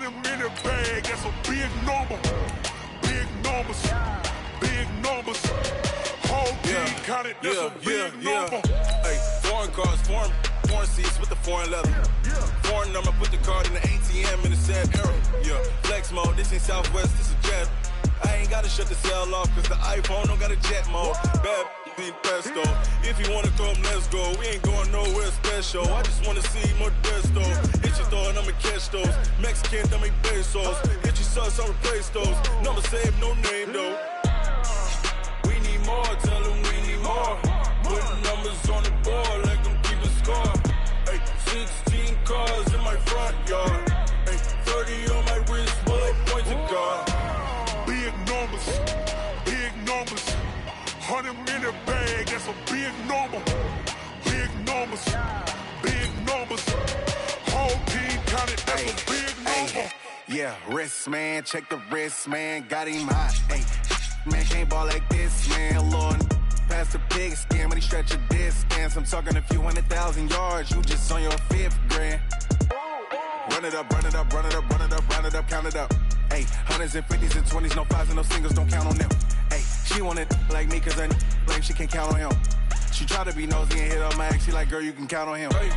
100 in the bag, that's a big number. Big numbers, big numbers. Whole team counted, that's a big number. Hey, foreign cars, foreign seats with the foreign leather. Foreign number, put the card in the ATM in the sad era. Yeah, flex mode, this ain't Southwest, this is jet. I ain't gotta shut the cell off, cause the iPhone don't got a jet mode. Bad be pesto. If you wanna come, let's go. We ain't going nowhere special. I just wanna see Modesto. Hit your thought, I'ma catch those. Mexican, I make pesos. Hit your sus, I'll replace those. Number saved, no name though. We need more, tell them we need more. Putting numbers on the board, like them keep a score. Hey, 16 cars in my front yard. Hey, 30 on my wrist, bullet point to God. Big numbers, big numbers. 100 in the bag, that's a big number. Big numbers, big numbers. Whole team counted, that's a big number. Yeah, wrist man, check the wrist man, got him hot. Hey, man can't ball like this, man. Lord, past the pig skin when he stretch a distance. I'm talking a few 100,000 yards, you just on your 5th grand. Run it up, run it up, run it up, run it up, run it up, count it up. Hey, hundreds and 50s and 20s, no 5s and no singles, don't count on them. Hey, she wanted like me cause I blame she can't count on him. She tried to be nosy and hit up my ex, she like, girl, you can count on him. Hey,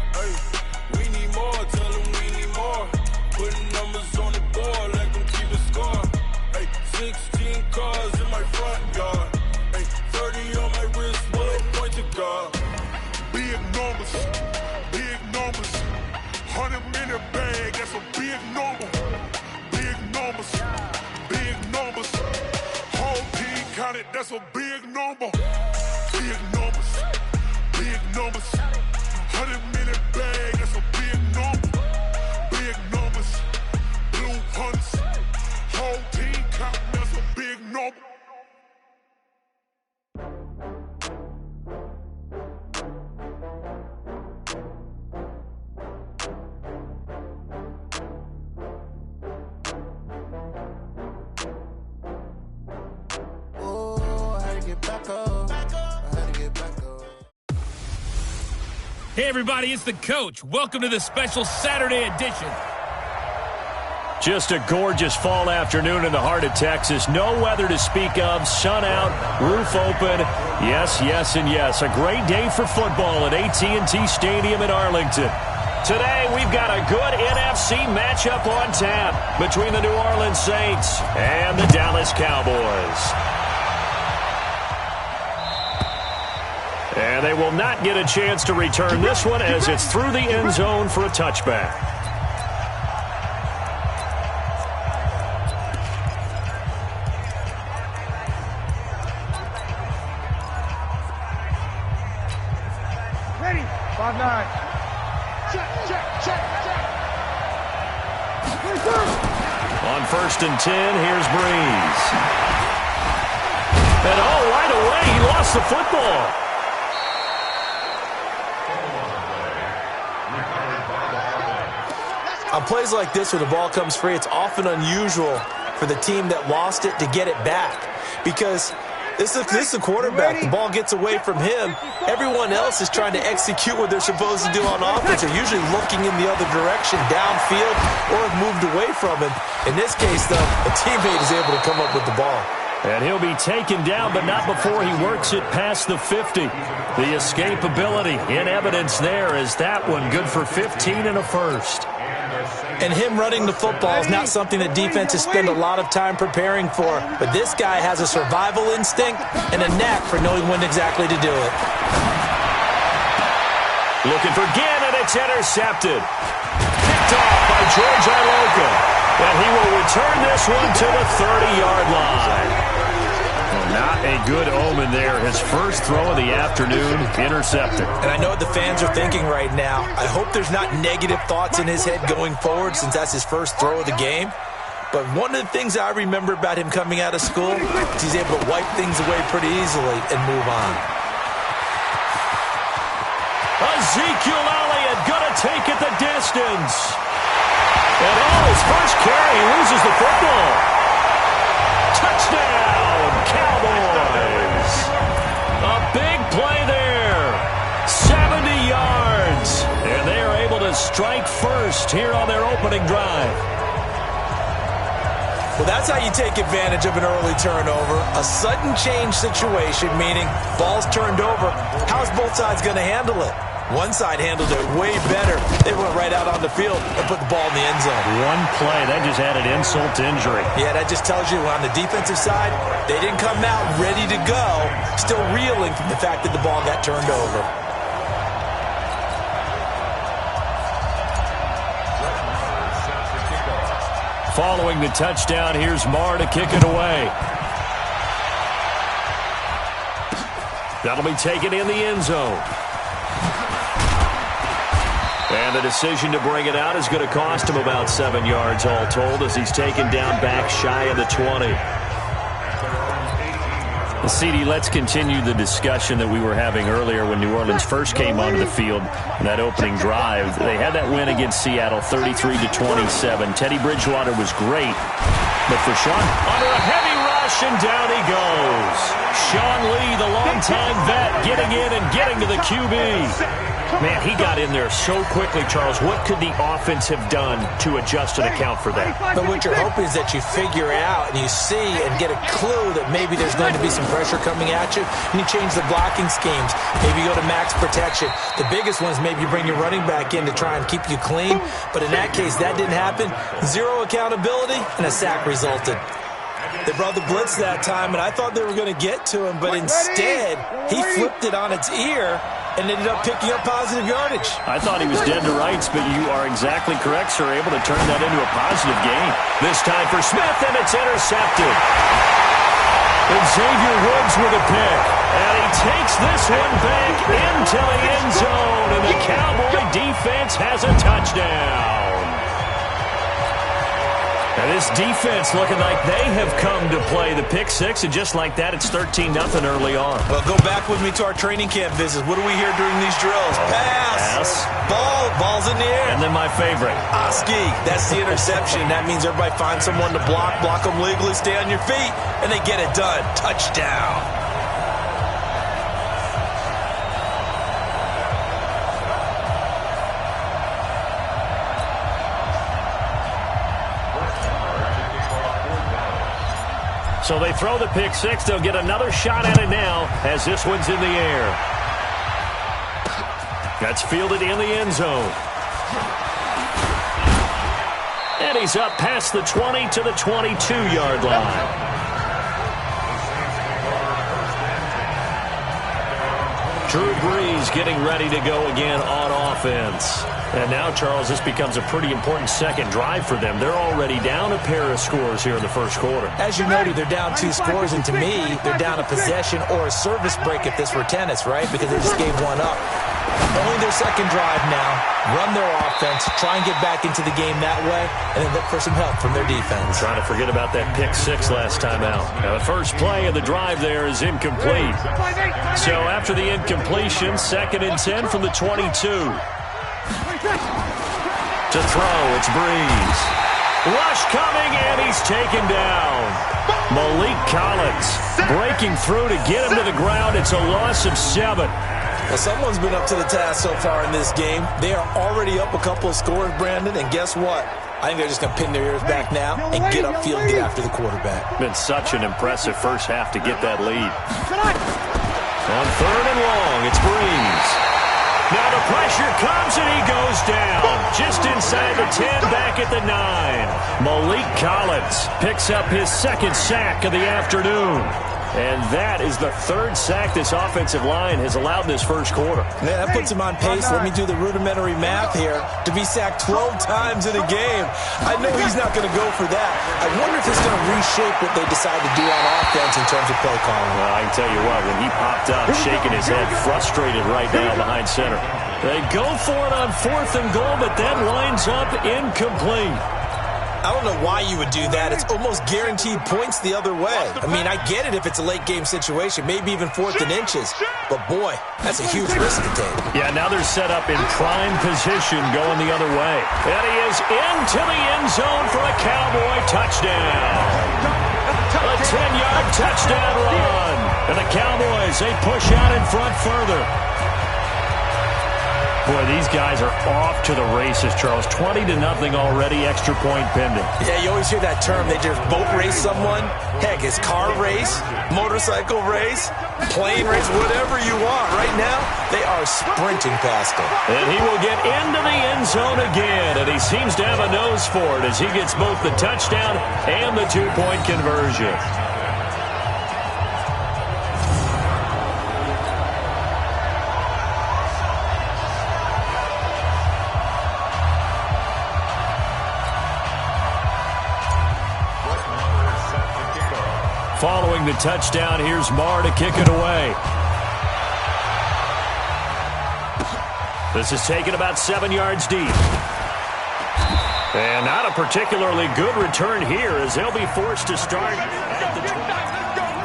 we need more, tell them we need more. Putting numbers on the board, like them keep a score. Hey, 16 cars in my front yard. Hey, 30 on my wrist, bullet point to God. Big numbers, big numbers. 100 in the bag, that's a big number. Big numbers, big numbers. Whole team counted, that's a big number. Big numbers, big numbers. 100 in the bag, that's a big number. Big numbers, blue hunts. Whole team counting, that's a big number. Hey everybody, it's the coach. Welcome to the special Saturday edition. Just a gorgeous fall afternoon in the heart of Texas. No weather to speak of. Sun out, roof open. Yes, yes, and yes. A great day for football at AT&T Stadium in Arlington. Today, we've got a good NFC matchup on tap between the New Orleans Saints and the Dallas Cowboys. And they will not get a chance to return this one as it's through the end zone for a touchback. Ready. 5-9. Check. On 1st and 10, here's Breeze. And right away, he lost the football. On plays like this where the ball comes free, it's often unusual for the team that lost it to get it back because this is the quarterback. The ball gets away from him. Everyone else is trying to execute what they're supposed to do on offense. They're usually looking in the other direction, downfield, or have moved away from him. In this case, though, a teammate is able to come up with the ball. And he'll be taken down, but not before he works it past the 50. The escapability in evidence there is that one good for 15 and a first. And him running the football is not something that defenses spend a lot of time preparing for. But this guy has a survival instinct and a knack for knowing when exactly to do it. Looking for Ginn, and it's intercepted. Picked off by George Iloka. And he will return this one to the 30-yard line. Not a good omen there. His first throw of the afternoon, intercepted. And I know what the fans are thinking right now. I hope there's not negative thoughts in his head going forward since that's his first throw of the game. But one of the things I remember about him coming out of school is he's able to wipe things away pretty easily and move on. Ezekiel Elliott gonna take it the distance. And his first carry, he loses the football. Touchdown, Cowboys. A big play there. 70 yards. And they are able to strike first here on their opening drive. Well, that's how you take advantage of an early turnover. A sudden change situation, meaning ball's turned over. How's both sides going to handle it? One side handled it way better. They went right out on the field and put the ball in the end zone. One play, that just added insult to injury. Yeah, that just tells you on the defensive side, they didn't come out ready to go, still reeling from the fact that the ball got turned over. Following the touchdown, here's Marr to kick it away. That'll be taken in the end zone. And the decision to bring it out is going to cost him about 7 yards all told as he's taken down back shy of the 20. CD, let's continue the discussion that we were having earlier when New Orleans first came onto the field in that opening drive. They had that win against Seattle 33-27. Teddy Bridgewater was great, but for Sean, under a heavy rush, and down he goes. Sean Lee, the longtime vet, getting in and getting to the QB. Man, he got in there so quickly, Charles. What could the offense have done to adjust and account for that? But what you're hoping is that you figure out and you see and get a clue that maybe there's going to be some pressure coming at you, and you change the blocking schemes. Maybe you go to max protection. The biggest one is maybe you bring your running back in to try and keep you clean. But in that case, that didn't happen. Zero accountability, and a sack resulted. They brought the blitz that time, and I thought they were going to get to him, but instead, he flipped it on its ear and ended up picking up positive yardage. I thought he was dead to rights, but you are exactly correct, sir. Able to turn that into a positive gain. This time for Smith, and it's intercepted. And Xavier Woods with a pick. And he takes this one back into the end zone, and the Cowboy defense has a touchdown. And this defense looking like they have come to play the pick six, and just like that, it's 13-0 early on. Well, go back with me to our training camp visits. What do we hear during these drills? Pass. Ball's in the air. And then my favorite. Oski. That's the interception. That means everybody finds someone to block them legally, stay on your feet, and they get it done. Touchdown. So they throw the pick six. They'll get another shot at it now as this one's in the air. That's fielded in the end zone. And he's up past the 20 to the 22-yard line. Drew Brees getting ready to go again on offense. And now, Charles, this becomes a pretty important second drive for them. They're already down a pair of scores here in the first quarter. As you noted, they're down 2 scores, and to me, they're down a possession or a service break if this were tennis, right? Because they just gave one up. Only their second drive now. Run their offense, try and get back into the game that way, and then look for some help from their defense. Trying to forget about that pick six last time out. Now, the first play of the drive there is incomplete. So after the incompletion, 2nd and 10 from the 22. To throw, it's Brees. Rush coming, and he's taken down. Malik Collins breaking through to get him to the ground. It's a loss of 7. Well, someone's been up to the task so far in this game. They are already up a couple of scores, Brandon, and guess what? I think they're just going to pin their ears back now and get upfield and get after the quarterback. Been such an impressive first half to get that lead. On 3rd and long, it's Brees. Now the pressure comes, and he goes down. Just inside the 10, back at the 9. Malik Collins picks up his 2nd sack of the afternoon. And that is the 3rd sack this offensive line has allowed in this first quarter. Yeah, that puts him on pace. Let me do the rudimentary math here. To be sacked 12 times in a game. I know he's not going to go for that. I wonder if it's going to reshape what they decide to do on offense in terms of play calling. Well, I can tell you what, when he popped up, shaking his head, frustrated right now behind center. They go for it on 4th and goal, but that winds up incomplete. I don't know why you would do that. It's almost guaranteed points the other way. I mean, I get it if it's a late game situation, maybe even 4th and inches. But boy, that's a huge risk to take. Yeah, now they're set up in prime position going the other way. And he is into the end zone for a Cowboy touchdown. A 10-yard touchdown run. And the Cowboys, they push out in front further. Boy, these guys are off to the races, Charles. 20-0 already, extra point pending. Yeah, you always hear that term. They just boat race someone. Heck, it's car race, motorcycle race, plane race, whatever you want. Right now, they are sprinting past him. And he will get into the end zone again, and he seems to have a nose for it as he gets both the touchdown and the two-point conversion. Following the touchdown, here's Marr to kick it away. This is taken about 7 yards deep. And not a particularly good return here as they'll be forced to start at the 20.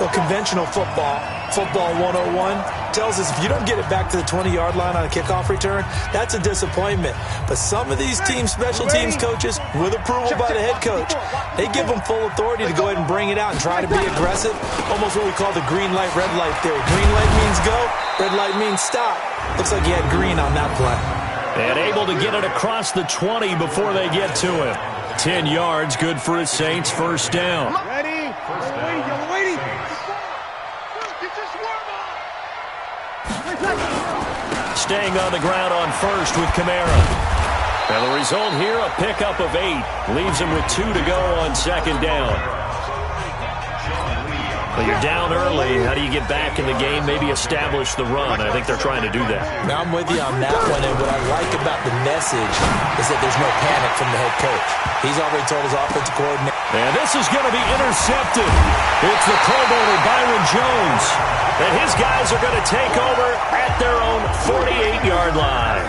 Well, conventional football 101, tells us if you don't get it back to the 20-yard line on a kickoff return, that's a disappointment. But some of these teams, special teams coaches, with approval by the head coach, they give them full authority to go ahead and bring it out and try to be aggressive, almost what we call the green light, red light theory. Green light means go, red light means stop. Looks like he had green on that play. And able to get it across the 20 before they get to him. 10 yards, good for his Saints, first down. Ready? You're waiting. Staying on the ground on first with Kamara. And the result here, a pickup of 8. Leaves him with 2 to go on second down. But you're down early. How do you get back in the game? Maybe establish the run. I think they're trying to do that. Now I'm with you on that one, and what I like about the message is that there's no panic from the head coach. He's already told his offensive coordinator. And this is going to be intercepted. It's the Pro Bowler, Byron Jones. And his guys are going to take over at their own 48-yard line.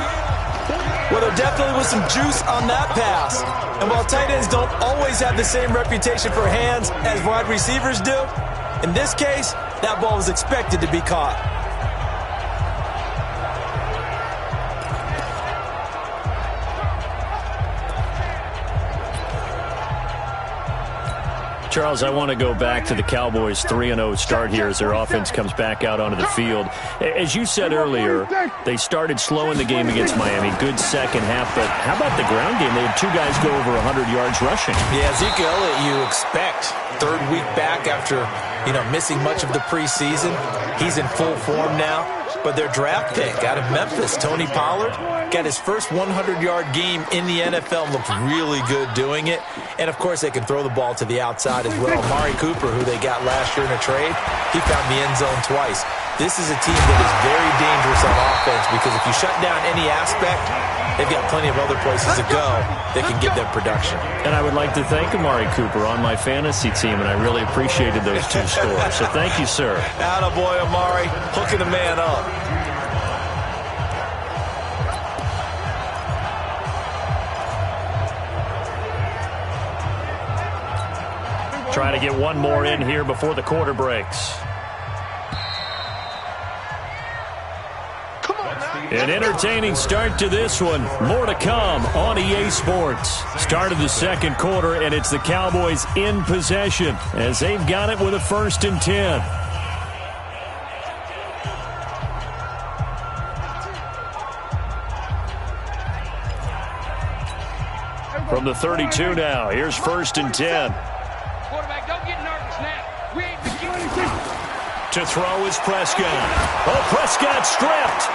Well, there definitely was some juice on that pass. And while tight ends don't always have the same reputation for hands as wide receivers do, in this case, that ball was expected to be caught. Charles, I want to go back to the Cowboys' 3-0 start here as their offense comes back out onto the field. As you said earlier, they started slow in the game against Miami. Good second half, but how about the ground game? They had 2 guys go over 100 yards rushing. Yeah, Zeke Elliott, you expect. Third week back after, missing much of the preseason. He's in full form now. But their draft pick out of Memphis, Tony Pollard, got his first 100-yard game in the NFL. Looked really good doing it. And, of course, they can throw the ball to the outside as well. Amari Cooper, who they got last year in a trade, he found the end zone twice. This is a team that is very dangerous on offense because if you shut down any aspect, they've got plenty of other places to go that can give them production. And I would like to thank Amari Cooper on my fantasy team, and I really appreciated those 2 scores. So thank you, sir. Attaboy, Amari, hooking the man up. Trying to get one more in here before the quarter breaks. An entertaining start to this one. More to come on EA Sports. Start of the second quarter, and it's the Cowboys in possession as they've got it with a 1st and 10. From the 32 now, here's 1st and 10. Quarterback, don't get nervous now. We ain't beginning. To throw is Prescott. Oh, Prescott stripped.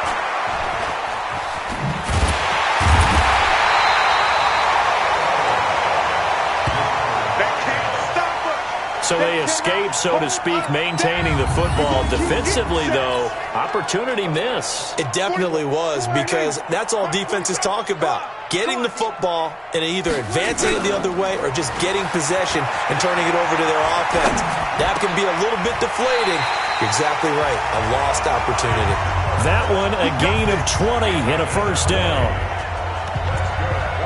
So they escape, so to speak, maintaining the football. Defensively, though, opportunity miss. It definitely was because that's all defenses talk about. Getting the football and either advancing it the other way or just getting possession and turning it over to their offense. That can be a little bit deflating. You're exactly right. A lost opportunity. That one, a gain of 20 and a 1st down.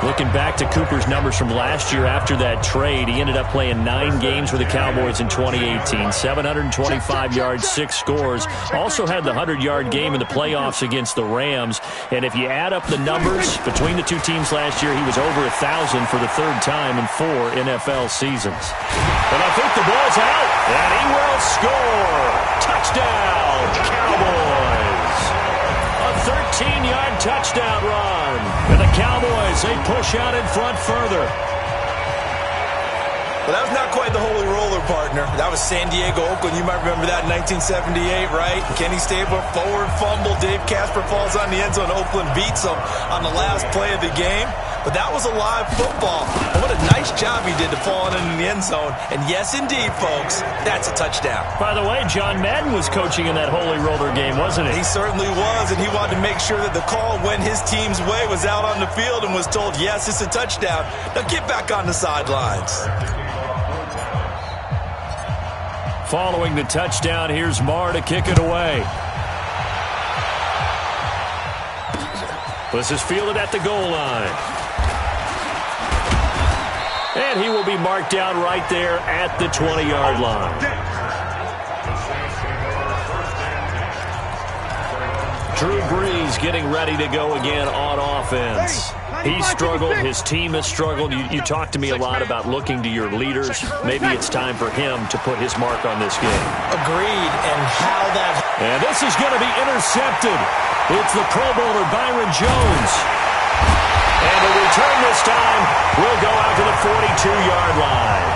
Looking back to Cooper's numbers from last year after that trade, he ended up playing 9 games with the Cowboys in 2018. 725 yards, 6 scores. Also had the 100-yard game in the playoffs against the Rams. And if you add up the numbers between the 2 teams last year, he was over 1,000 for the 3rd time in 4 NFL seasons. And I think the ball's out, and he will score. Touchdown, Cowboys. A 13-yard touchdown as they push out in front further. Well, that was not quite the holy roller, partner. That was San Diego, Oakland. You might remember that in 1978, right? Kenny Stabler, forward fumble. Dave Casper falls on the end zone. Oakland beats him on the last play of the game. But that was a live football. And what a nice job he did to fall in the end zone. And yes, indeed, folks, that's a touchdown. By the way, John Madden was coaching in that holy roller game, wasn't he? He certainly was, and he wanted to make sure that the call went his team's way, was out on the field and was told, yes, it's a touchdown. Now get back on the sidelines. Following the touchdown, here's Marr to kick it away. This is fielded at the goal line. And he will be marked down right there at the 20-yard line. Drew Brees getting ready to go again on offense. He struggled. His team has struggled. You talked to me a lot about looking to your leaders. Maybe it's time for him to put his mark on this game. Agreed. And how that... And this is going to be intercepted. It's the Pro Bowler, Byron Jones. And the return this time will go out to the 42-yard line.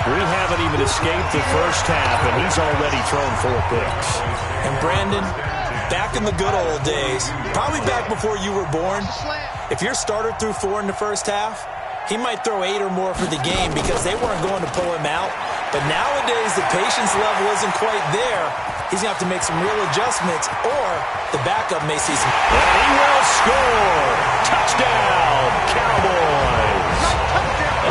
We haven't even escaped the first half, and he's already thrown 4 picks. And Brandon, back in the good old days, probably back before you were born, if your starter threw 4 in the first half, he might throw 8 or more for the game because they weren't going to pull him out. But nowadays, the patience level isn't quite there. He's going to have to make some real adjustments, or the backup may see some... And he will score! Touchdown, Cowboys!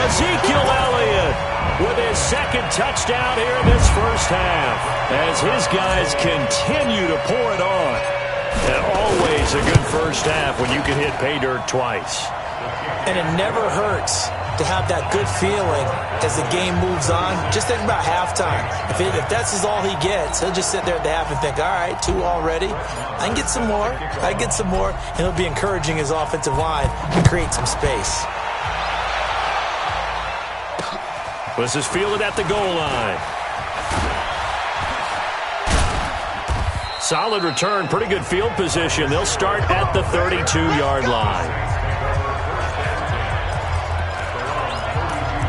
Ezekiel Elliott with his second touchdown here in this first half, as his guys continue to pour it on. And always a good first half when you can hit pay dirt twice. And it never hurts to have that good feeling as the game moves on. Just think about halftime. If that's all he gets, he'll just sit there at the half and think, all right, 2 already. I can get some more. I get some more. And he'll be encouraging his offensive line to create some space. This is fielded at the goal line. Solid return, pretty good field position. They'll start at the 32-yard line.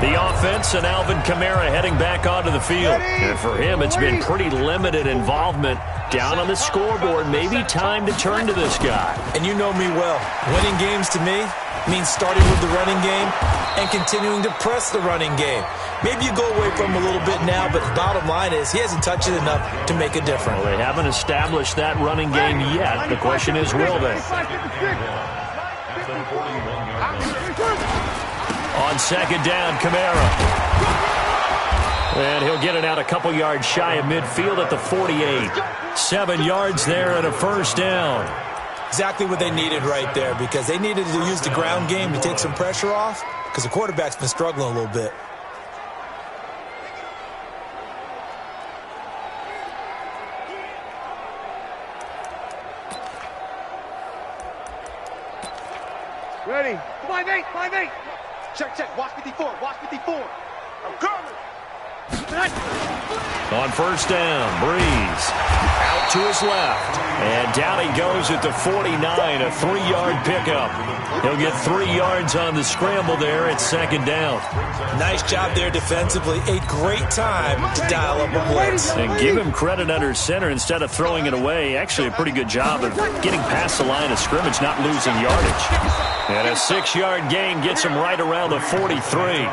The offense and Alvin Kamara heading back onto the field. And for him, it's been pretty limited involvement down on the scoreboard. Maybe time to turn to this guy. And you know me well. Winning games to me means starting with the running game and continuing to press the running game. Maybe you go away from him a little bit now, but the bottom line is he hasn't touched it enough to make a difference. Well, they haven't established that running game yet. The question is, will they? On second down, Kamara. And he'll get it out a couple yards shy of midfield at the 48. 7 yards there and a first down. Exactly what they needed right there, because they needed to use the ground game to take some pressure off, because the quarterback's been struggling a little bit. Ready. 5-8, 5-8. Check. Watch 54. I'm coming. On first down, Brees out to his left. And down he goes at the 49, a 3-yard pickup. He'll get 3 yards on the scramble there at second down. Nice job there defensively. A great time to dial up a blitz. And give him credit under center instead of throwing it away. Actually, a pretty good job of getting past the line of scrimmage, not losing yardage. And a 6-yard gain gets him right around the 43.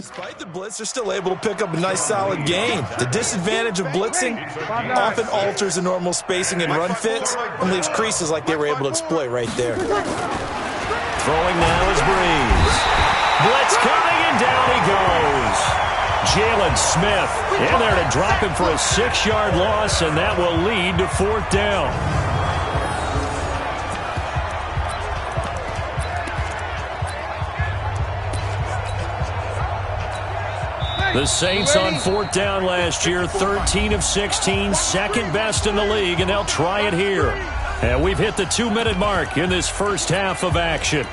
Despite the blitz, they're still able to pick up a nice, solid gain. The disadvantage of blitzing often alters the normal spacing and run fits and leaves creases like they were able to exploit right there. Throwing now is Breeze. Blitz coming, and down he goes. Jalen Smith in there to drop him for a 6-yard loss, and that will lead to 4th down. The Saints on 4th down last year, 13 of 16, second best in the league, and they'll try it here. And we've hit the 2-minute mark in this first half of action.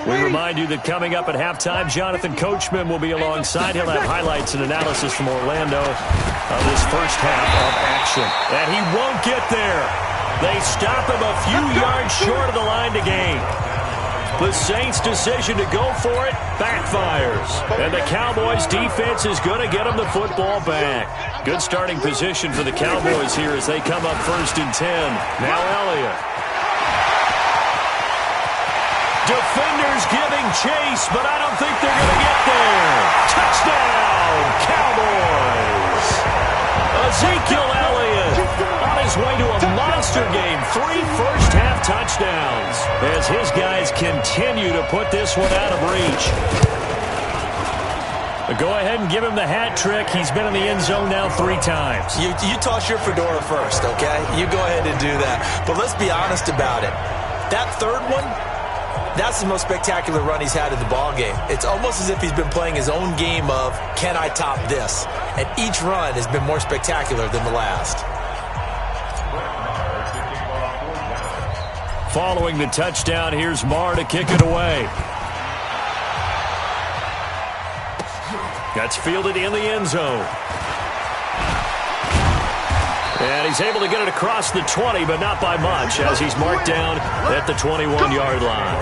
We remind you that coming up at halftime, Jonathan Coachman will be alongside. He'll have highlights and analysis from Orlando of this first half of action. And he won't get there. They stop him a few yards short of the line to gain. The Saints' decision to go for it backfires. And the Cowboys' defense is going to get them the football back. Good starting position for the Cowboys here as they come up 1st and 10. Now Elliott. Defenders giving chase, but I don't think they're going to get there. Touchdown, Cowboys. Ezekiel Elliott on his way to a monster game. 3 first-half touchdowns as his guys continue to put this one out of reach. Go ahead and give him the hat trick. He's been in the end zone now 3 times. You toss your fedora first, okay? You go ahead and do that. But let's be honest about it. That third one, that's the most spectacular run he's had in the ballgame. It's almost as if he's been playing his own game of, can I top this? And each run has been more spectacular than the last. Following the touchdown, here's Marr to kick it away. That's fielded in the end zone. And he's able to get it across the 20, but not by much, as he's marked down at the 21-yard line.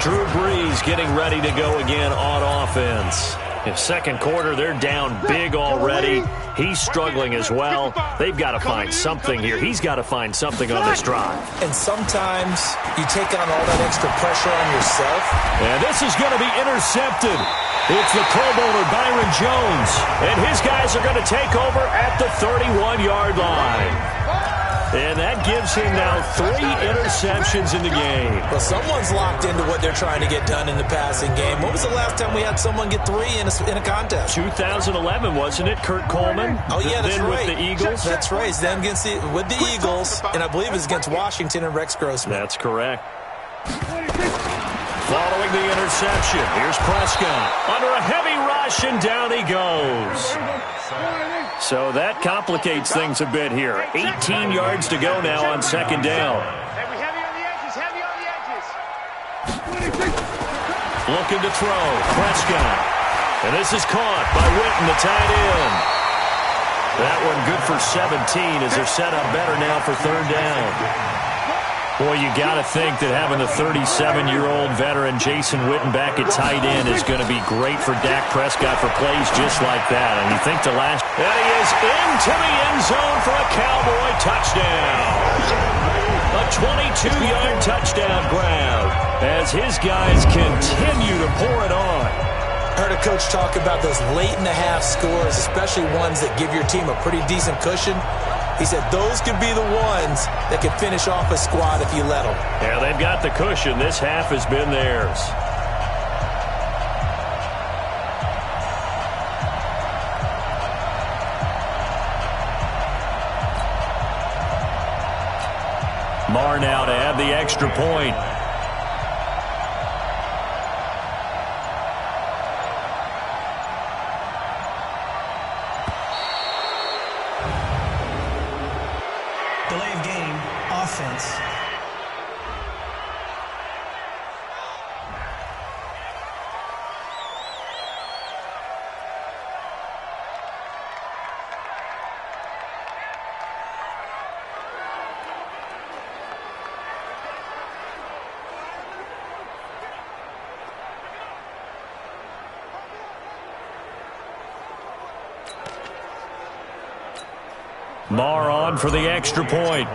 Drew Brees getting ready to go again on offense. In second quarter, they're down big already. He's struggling as well. They've got to find something here. He's got to find something on this drive. And sometimes you take on all that extra pressure on yourself. And this is going to be intercepted. It's the Pro Bowler Byron Jones. And his guys are going to take over at the 31-yard line. And that gives him now 3 interceptions in the game. Well, someone's locked into what they're trying to get done in the passing game. When was the last time we had someone get 3 in a contest? 2011, wasn't it, Kurt Coleman? Oh, yeah, that's then right. With the Eagles? That's right. It's then with the Eagles, and I believe it's against Washington and Rex Grossman. That's correct. Following the interception, here's Prescott. Under a heavy rush, and down he goes. So that complicates things a bit here. 18 yards to go now on second down. Heavy on the edges, heavy on the edges. Looking to throw, Prescott. And this is caught by Witten, the tight end. That one good for 17 as they're set up better now for third down. Boy, you got to think that having the 37-year-old veteran Jason Witten back at tight end is going to be great for Dak Prescott for plays just like that. And you think the last... And he is into the end zone for a Cowboy touchdown. A 22-yard touchdown grab as his guys continue to pour it on. I heard a coach talk about those late-in-the-half scores, especially ones that give your team a pretty decent cushion. He said those could be the ones that could finish off a squad if you let them. Yeah, they've got the cushion. This half has been theirs. Marr now to add the extra point. Delay of game, offense. Marr on for the extra point.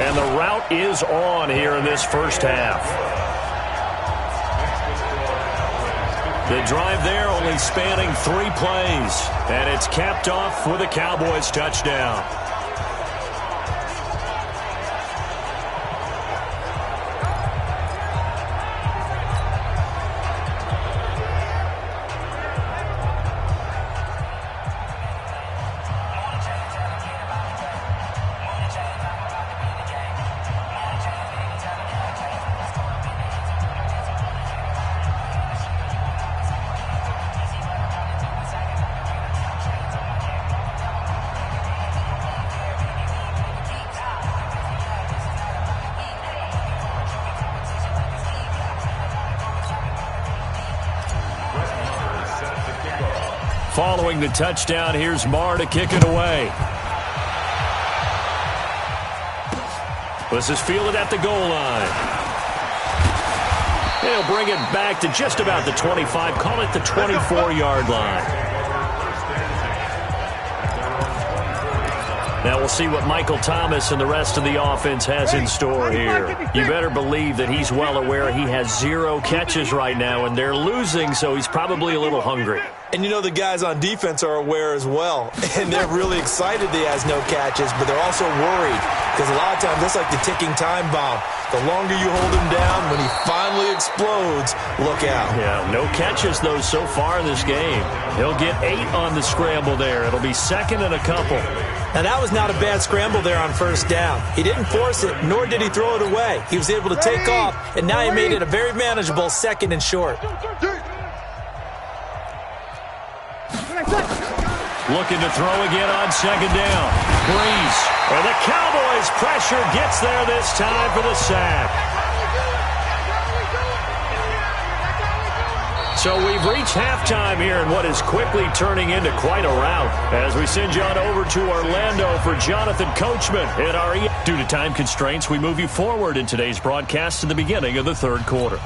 And the route is on here in this first half. The drive there only spanning 3 plays. And it's capped off with a Cowboys touchdown. Following the touchdown, here's Marr to kick it away. This is fielded at the goal line. He'll bring it back to just about the 25, call it the 24-yard line. Now we'll see what Michael Thomas and the rest of the offense has in store here. You better believe that he's well aware he has 0 catches right now, and they're losing, so he's probably a little hungry. And you know the guys on defense are aware as well. And they're really excited that he has no catches, but they're also worried. Because a lot of times, that's like the ticking time bomb. The longer you hold him down, when he finally explodes, look out. Yeah, no catches, though, so far in this game. He'll get 8 on the scramble there. It'll be second and a couple. Now, that was not a bad scramble there on first down. He didn't force it, nor did he throw it away. He was able to take off, and now he made it a very manageable second and short. Looking to throw again on second down. Breeze. And the Cowboys' pressure gets there this time for the sack. So we've reached halftime here in what is quickly turning into quite a rout as we send you on over to Orlando for Jonathan Coachman at RE. Due to time constraints, we move you forward in today's broadcast to the beginning of the third quarter.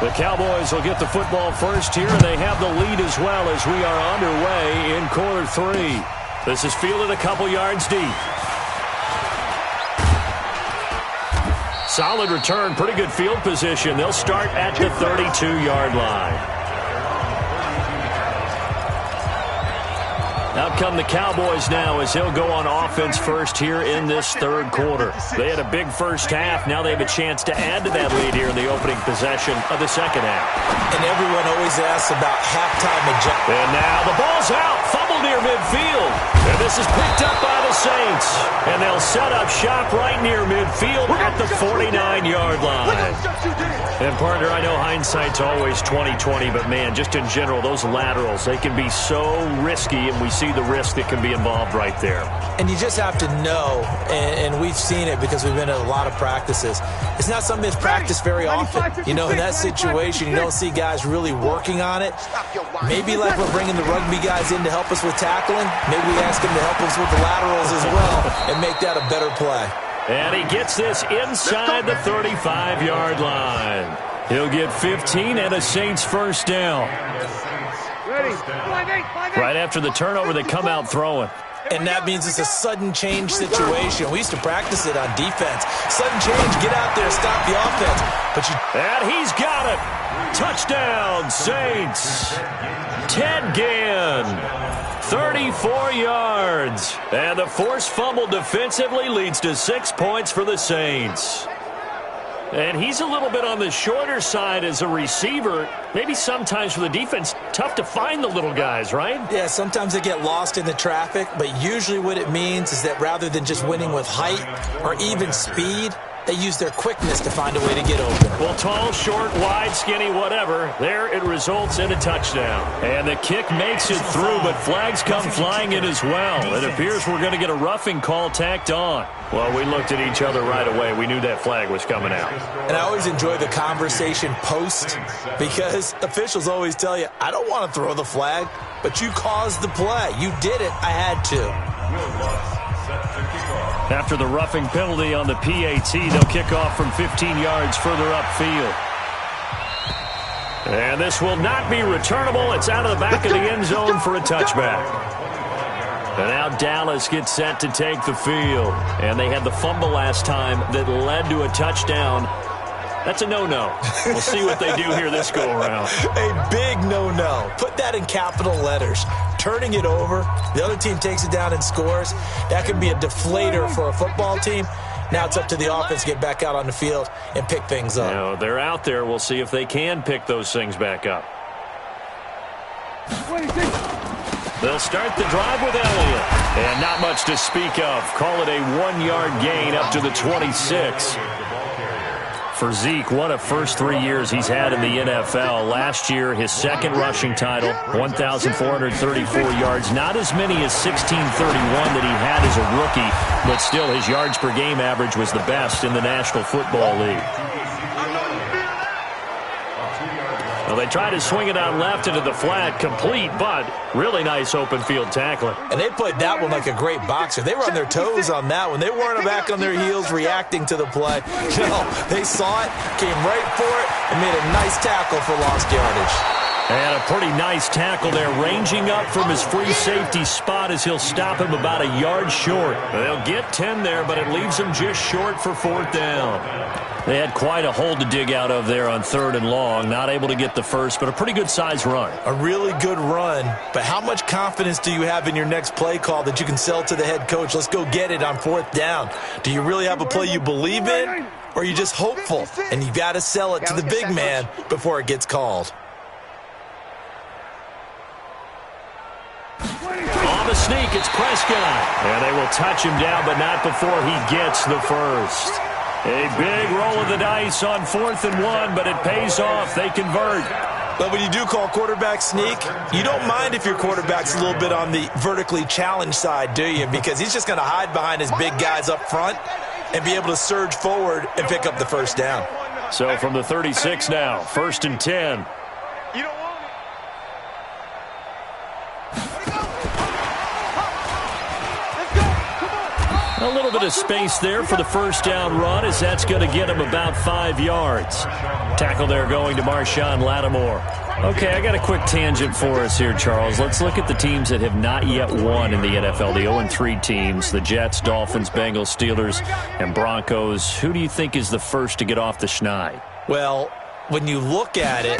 The Cowboys will get the football first here, and they have the lead as well as we are underway in quarter 3. This is fielded a couple yards deep. Solid return, pretty good field position. They'll start at the 32-yard line. Out come the Cowboys now as they'll go on offense first here in this third quarter. They had a big first half. Now they have a chance to add to that lead here in the opening possession of the second half. And everyone always asks about halftime adjustment. And now the ball's out. Fumble near midfield. And this is picked up by the Saints. And they'll set up shop right near midfield at the 49-yard line. And, partner, I know hindsight's always 20/20, but, man, just in general, those laterals, they can be so risky, and we see the risk that can be involved right there. And you just have to know, and we've seen it because we've been at a lot of practices, it's not something that's practiced very often. You know, in that situation, you don't see guys really working on it. Maybe like we're bringing the rugby guys in to help us with tackling, maybe we ask them to help us with the laterals as well and make that a better play. And he gets this inside the 35-yard line. He'll get 15 and a Saints first down. Right after the turnover, they come out throwing. And that means it's a sudden change situation. We used to practice it on defense. Sudden change, get out there, stop the offense. And he's got it. Touchdown, Saints. Ted Ginn, 34 yards. And the forced fumble defensively leads to 6 points for the Saints. And he's a little bit on the shorter side as a receiver. Maybe sometimes for the defense, tough to find the little guys, right? Yeah, sometimes they get lost in the traffic, but usually what it means is that rather than just winning with height or even speed, they use their quickness to find a way to get open. Well, tall, short, wide, skinny, whatever, there it results in a touchdown. And the kick makes it through, but flags come flying in as well. It appears we're going to get a roughing call tacked on. Well, we looked at each other right away. We knew that flag was coming out. And I always enjoy the conversation post because officials always tell you, I don't want to throw the flag, but you caused the play. You did it. I had to. After the roughing penalty on the PAT, they'll kick off from 15 yards further upfield. And this will not be returnable. It's out of the back of the end zone for a touchback. And now Dallas gets set to take the field. And they had the fumble last time that led to a touchdown. That's a no-no. We'll see what they do here this go-around. A big no-no. Put that in capital letters. Turning it over, the other team takes it down and scores. That could be a deflator for a football team. Now it's up to the offense to get back out on the field and pick things up. Now, they're out there. We'll see if they can pick those things back up. They'll start the drive with Elliott. And not much to speak of. Call it a 1-yard gain up to the 26. For Zeke, what a first 3 years he's had in the NFL. Last year, his second rushing title, 1,434 yards. Not as many as 1,631 that he had as a rookie, but still his yards per game average was the best in the National Football League. Well, they try to swing it out left into the flat, complete, but really nice open field tackling. And they played that one like a great boxer. They were on their toes on that one. They weren't back on their heels reacting to the play. No, they saw it, came right for it, and made a nice tackle for lost yardage. And a pretty nice tackle there, ranging up from his free safety spot as he'll stop him about a yard short. They'll get 10 there, but it leaves him just short for 4th down. They had quite a hole to dig out of there on 3rd and long. Not able to get the first, but a pretty good-sized run. A really good run, but how much confidence do you have in your next play call that you can sell to the head coach? Let's go get it on 4th down. Do you really have a play you believe in, or are you just hopeful? And you got to sell it to the big man before it gets called. On the sneak, it's Prescott. And they will touch him down, but not before he gets the first. A big roll of the dice on 4th and 1, but it pays off. They convert. But when you do call quarterback sneak, you don't mind if your quarterback's a little bit on the vertically challenged side, do you? Because he's just going to hide behind his big guys up front and be able to surge forward and pick up the first down. So from the 36 now, 1st and 10. A little bit of space there for the first down run, as that's going to get him about 5 yards. Tackle there going to Marshawn Lattimore. Okay, I got a quick tangent for us here, Charles. Let's look at the teams that have not yet won in the NFL, the 0-3 teams, the Jets, Dolphins, Bengals, Steelers, and Broncos. Who do you think is the first to get off the schneid? Well, when you look at it,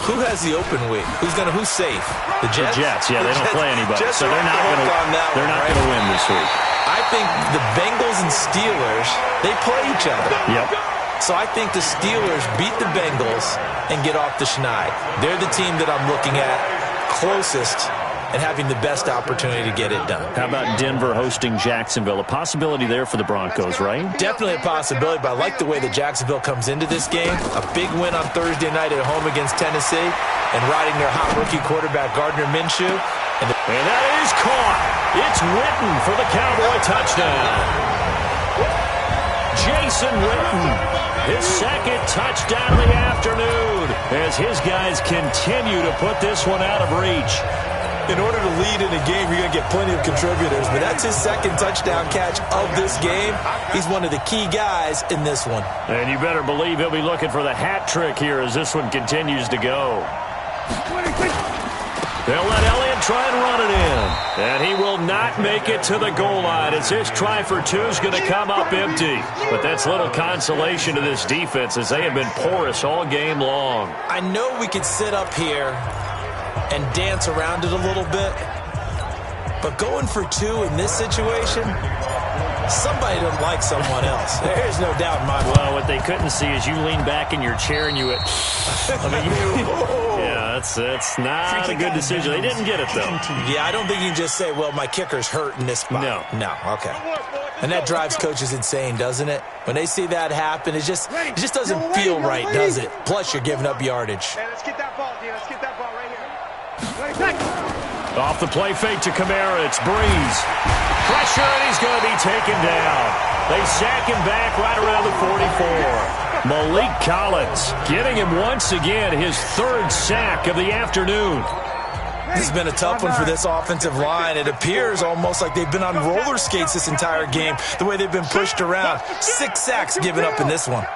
who has the open week? Who's safe? The Jets? The Jets, yeah, they don't play anybody, so they're not going to win this week. I think the Bengals and Steelers, they play each other. Yep. So I think the Steelers beat the Bengals and get off the schneid. They're the team that I'm looking at closest and having the best opportunity to get it done. How about Denver hosting Jacksonville? A possibility there for the Broncos, right? Definitely a possibility, but I like the way that Jacksonville comes into this game. A big win on Thursday night at home against Tennessee and riding their hot rookie quarterback, Gardner Minshew. And that is caught. It's Witten for the Cowboy touchdown. Jason Witten, his second touchdown of the afternoon, as his guys continue to put this one out of reach. In order to lead in a game, you're going to get plenty of contributors, but that's his second touchdown catch of this game. He's one of the key guys in this one. And you better believe he'll be looking for the hat trick here as this one continues to go. They'll let Elliott try and run it in. And he will not make it to the goal line as his try for 2 is going to come up empty. But that's little consolation to this defense as they have been porous all game long. I know we could sit up here and dance around it a little bit, but going for 2 in this situation, somebody doesn't like someone else. There's no doubt in my mind. Well, what they couldn't see is you lean back in your chair and you went, yeah, that's not a good decision. They didn't get it, though. Yeah, I don't think you can just say, well, my kicker's hurt in this spot. No, okay. And that drives coaches insane, doesn't it? When they see that happen, it just doesn't feel right, does it? Plus, you're giving up yardage. Hey, let's get that ball, dude. Let's get that ball right here. Off the play fake to Kamara, it's Breeze. Pressure, and he's going to be taken down. They sack him back right around the 44. Malik Collins getting him once again his 3rd sack of the afternoon. This has been a tough one for this offensive line. It appears almost like they've been on roller skates this entire game, the way they've been pushed around. 6 sacks given up in this one.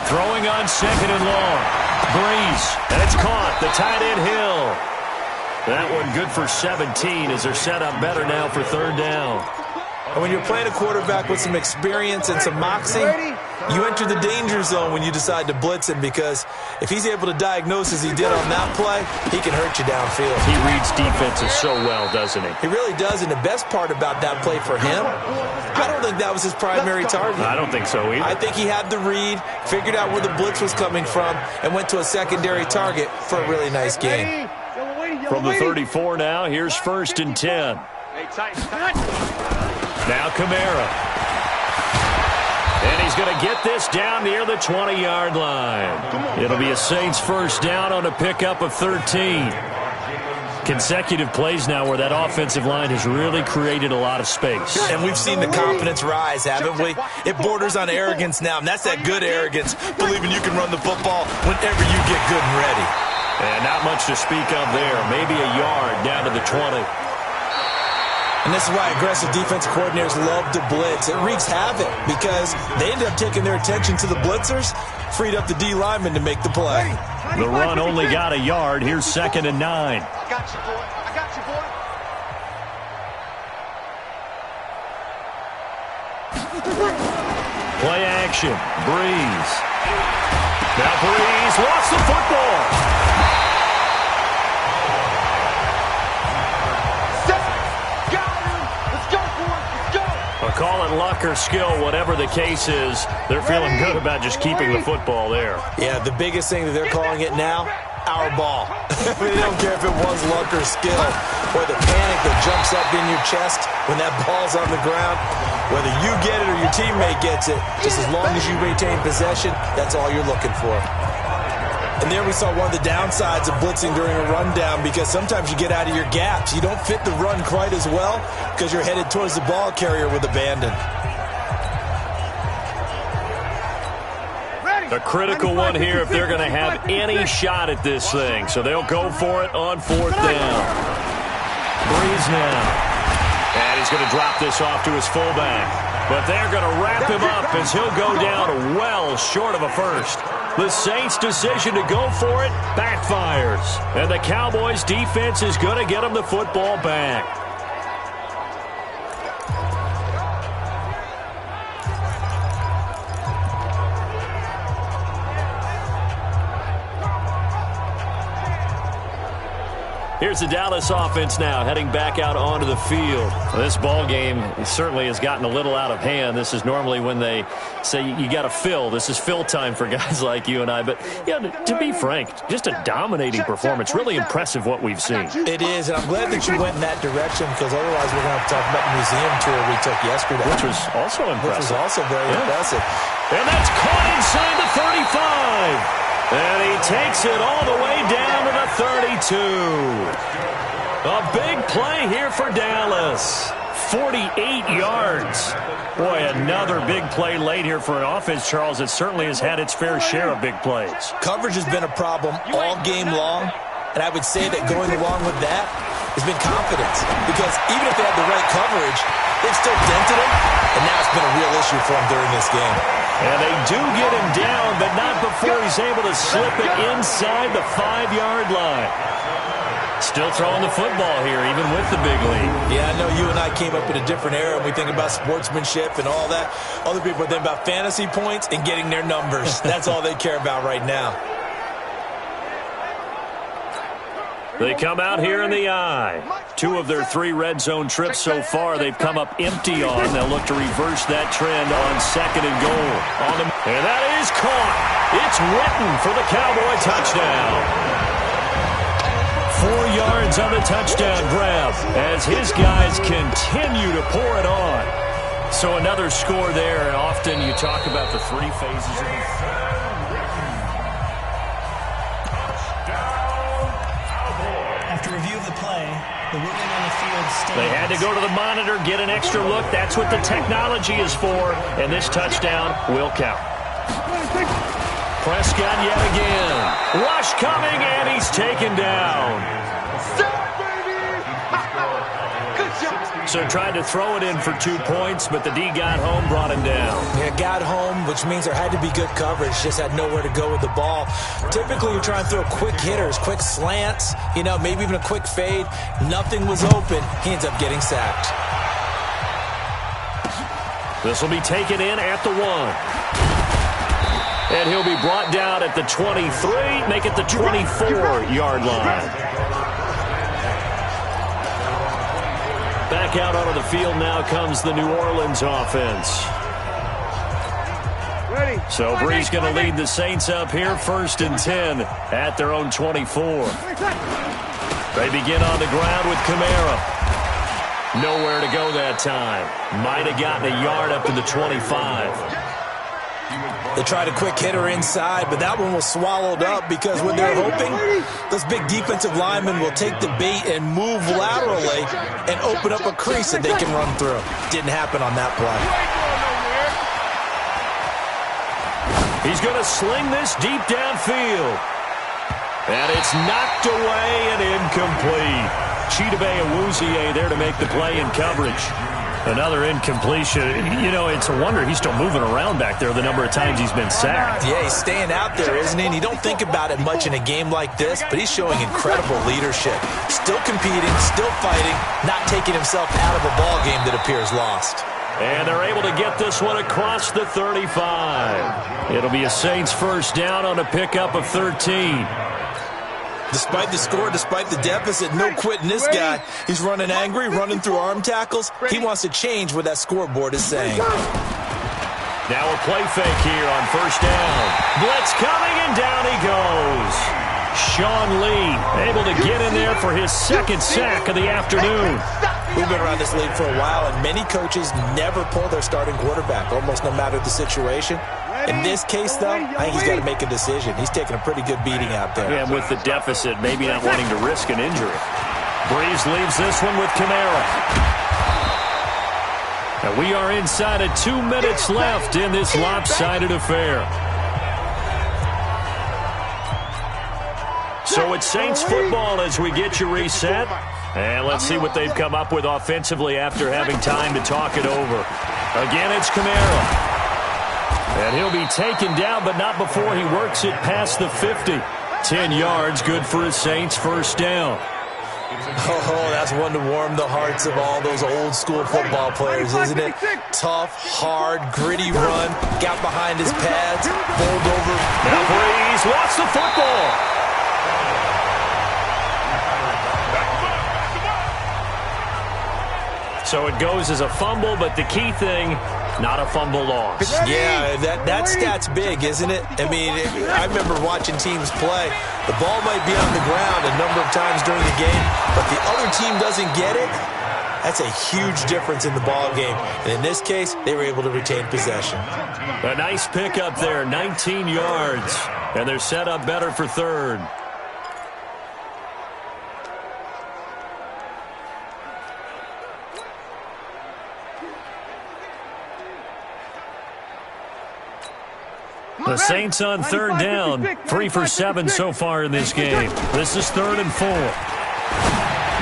Throwing on 2nd and long. Breeze, and it's caught. The tight end Hill. That one good for 17 as they're set up better now for third down. And when you're playing a quarterback with some experience and some moxie, you enter the danger zone when you decide to blitz him, because if he's able to diagnose as he did on that play, he can hurt you downfield. He reads defenses so well, doesn't he? He really does, and the best part about that play for him, I don't think that was his primary target. I don't think so either. I think he had the read, figured out where the blitz was coming from, and went to a secondary target for a really nice gain. From the 34 now, here's 1st and 10. Now Kamara. And he's going to get this down near the 20-yard line. It'll be a Saints first down on a pickup of 13. Consecutive plays now where that offensive line has really created a lot of space. And we've seen the confidence rise, haven't we? It borders on arrogance now, and that's that good arrogance, believing you can run the football whenever you get good and ready. And not much to speak of there. Maybe a yard down to the 20. And this is why aggressive defensive coordinators love to blitz. It wreaks havoc because they end up taking their attention to the blitzers, freed up the D lineman to make the play. The run only got a yard. Here's 2nd and 9. I got you, boy. I got you, boy. Play action. Breeze. Now Breeze lost the football. Call it luck or skill, whatever the case is, they're feeling good about just keeping the football there. Yeah, the biggest thing that they're calling it now, our ball. They don't care if it was luck or skill, or the panic that jumps up in your chest when that ball's on the ground. Whether you get it or your teammate gets it, just as long as you retain possession, that's all you're looking for. And there we saw one of the downsides of blitzing during a rundown, because sometimes you get out of your gaps. You don't fit the run quite as well because you're headed towards the ball carrier with abandon. A critical one here if they're going to have any shot at this thing. So they'll go for it on 4th down. Breeze now. And he's going to drop this off to his fullback. But they're going to wrap him up as he'll go down well short of a first. The Saints' decision to go for it backfires. And the Cowboys' defense is going to get them the football back. Here's the Dallas offense now heading back out onto the field. This ball game certainly has gotten a little out of hand. This is normally when they say you got to fill. This is fill time for guys like you and I. But yeah, to be frank, just a dominating performance. Really impressive what we've seen. It is, and I'm glad that you went in that direction, because otherwise we're going to have to talk about the museum tour we took yesterday. Which was also impressive. Which was also very impressive. And that's caught inside the 35. And he takes it all the way down to the 32. A big play here for Dallas. 48 yards. Boy, another big play late here for an offense, Charles, that certainly has had its fair share of big plays. Coverage has been a problem all game long, and I would say that going along with that has been confidence. Because even if they had the right coverage, they've still dented him, and now it's been a real issue for him during this game. And they do get him down, but not before he's able to slip it inside the 5-yard line. Still throwing the football here, even with the big lead. Yeah, I know you and I came up in a different era, and we think about sportsmanship and all that. Other people think about fantasy points and getting their numbers. That's all they care about right now. They come out here in the eye. 2 of their 3 red zone trips so far they've come up empty on. They'll look to reverse that trend on 2nd and goal. And that is caught. It's Witten for the Cowboy touchdown. 4 yards on the touchdown grab as his guys continue to pour it on. So another score there, and often you talk about the 3 phases of the After review of the play, the ruling on the field stands. They had to go to the monitor, get an extra look. That's what the technology is for, and this touchdown will count. Prescott yet again. Rush coming, and he's taken down. Good job. So tried to throw it in for 2 points, but the D got home, brought him down. Yeah, got home, which means there had to be good coverage. Just had nowhere to go with the ball. Typically, you're trying to throw quick hitters, quick slants, maybe even a quick fade. Nothing was open. He ends up getting sacked. This will be taken in at the 1. And he'll be brought down at the 23, make it the 24-yard line. Back out onto the field now comes the New Orleans offense. So Brees going to lead the Saints up here, 1st and 10 at their own 24. They begin on the ground with Kamara. Nowhere to go that time. Might have gotten a yard up to the 25. They tried a quick hitter inside, but that one was swallowed up because when they're hoping, those big defensive linemen will take the bait and move laterally and open up a crease that they can run through. Didn't happen on that play. He's going to sling this deep downfield. And it's knocked away and incomplete. Chidobe Awuzie there to make the play in coverage. Another incompletion. It's a wonder he's still moving around back there the number of times he's been sacked. Yeah, he's staying out there, isn't he? And you don't think about it much in a game like this, but he's showing incredible leadership. Still competing, still fighting, not taking himself out of a ball game that appears lost. And they're able to get this one across the 35. It'll be a Saints first down on a pickup of 13. Despite the score, despite the deficit, no quitting this guy. He's running angry, running through arm tackles. He wants to change what that scoreboard is saying. Now a play fake here on first down. Blitz coming, and down he goes. Sean Lee able to get in there for his 2nd sack of the afternoon. We've been around this league for a while, and many coaches never pull their starting quarterback, almost no matter the situation. In this case, though, I think he's got to make a decision. He's taking a pretty good beating out there. Yeah, and with the deficit, maybe not wanting to risk an injury. Brees leaves this one with Kamara. And we are inside of 2 minutes left in this lopsided affair. So it's Saints football as we get you reset. And let's see what they've come up with offensively after having time to talk it over. Again, it's Kamara. And he'll be taken down, but not before he works it past the 50. 10 yards, good for his Saints first down. Oh, that's one to warm the hearts of all those old school football players, isn't it? Tough, hard, gritty run, got behind his pads, bowled over. Now Brees lost the football. So it goes as a fumble, but the key thing, not a fumble loss. Yeah, that stat's big, isn't it? I mean, I remember watching teams play. The ball might be on the ground a number of times during the game, but the other team doesn't get it. That's a huge difference in the ball game. And in this case, they were able to retain possession. A nice pickup there, 19 yards. And they're set up better for third. The Saints on third down, 3 for 7 so far in this game. This is 3rd and 4.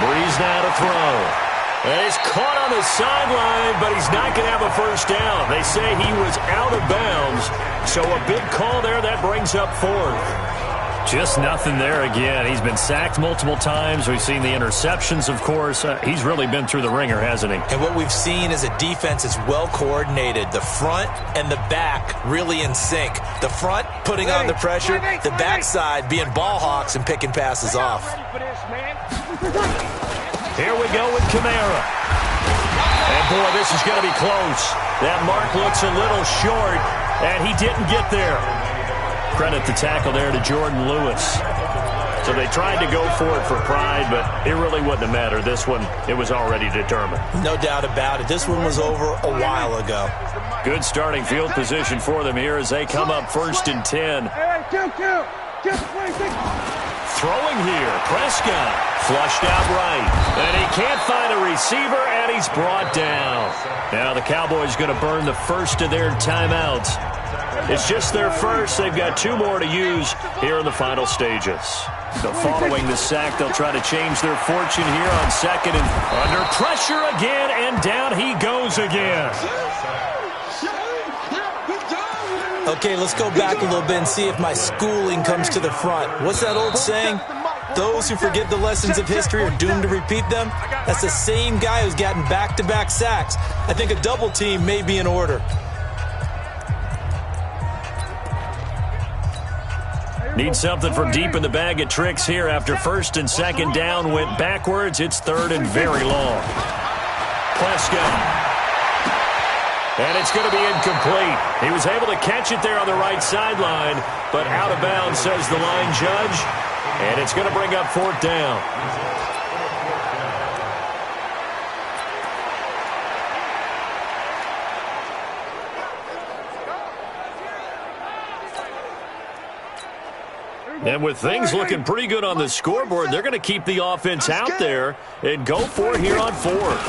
Brees now to throw. And he's caught on the sideline, but he's not going to have a first down. They say he was out of bounds, so a big call there that brings up 4th. Just nothing there again. He's been sacked multiple times. We've seen the interceptions, of course. He's really been through the ringer, hasn't he? And what we've seen is a defense that's well coordinated. The front and the back really in sync. The front putting on the pressure, the backside being ball hawks and picking passes off. Here we go with Kamara. And boy, this is going to be close. That mark looks a little short, and he didn't get there. Credit the tackle there to Jordan Lewis. So they tried to go for it for pride, but it really wouldn't have mattered. This one, it was already determined. No doubt about it. This one was over a while ago. Good starting field position for them here as they come up 1st and 10. Throwing here, Prescott flushed out right. And he can't find a receiver, and he's brought down. Now the Cowboys going to burn the first of their timeouts. It's just their first. They've got 2 more to use here in the final stages. So following the sack, they'll try to change their fortune here on second and under pressure again, and down he goes again. Okay, let's go back a little bit and see if my schooling comes to the front. What's that old saying? Those who forget the lessons of history are doomed to repeat them. That's the same guy who's gotten back-to-back sacks. I think a double team may be in order. Need something from deep in the bag of tricks here. After first and second down went backwards, it's third and very long. Prescott. And it's going to be incomplete. He was able to catch it there on the right sideline, but out of bounds, says the line judge. And it's going to bring up fourth down. And with things looking pretty good on the scoreboard, they're going to keep the offense out there and go for it here on fourth.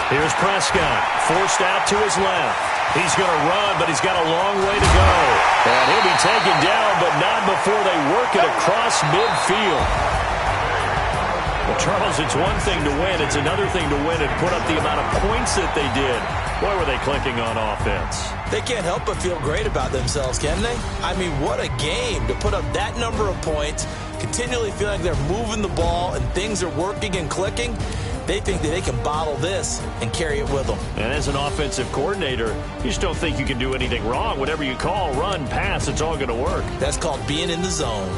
Here's Prescott, forced out to his left. He's going to run, but he's got a long way to go. And he'll be taken down, but not before they work it across midfield. Well, Charles, it's one thing to win. It's another thing to win and put up the amount of points that they did. Boy, were they clicking on offense. They can't help but feel great about themselves, can they? I mean, what a game to put up that number of points, continually feeling like they're moving the ball and things are working and clicking. They think that they can bottle this and carry it with them. And as an offensive coordinator, you just don't think you can do anything wrong. Whatever you call, run, pass, it's all going to work. That's called being in the zone.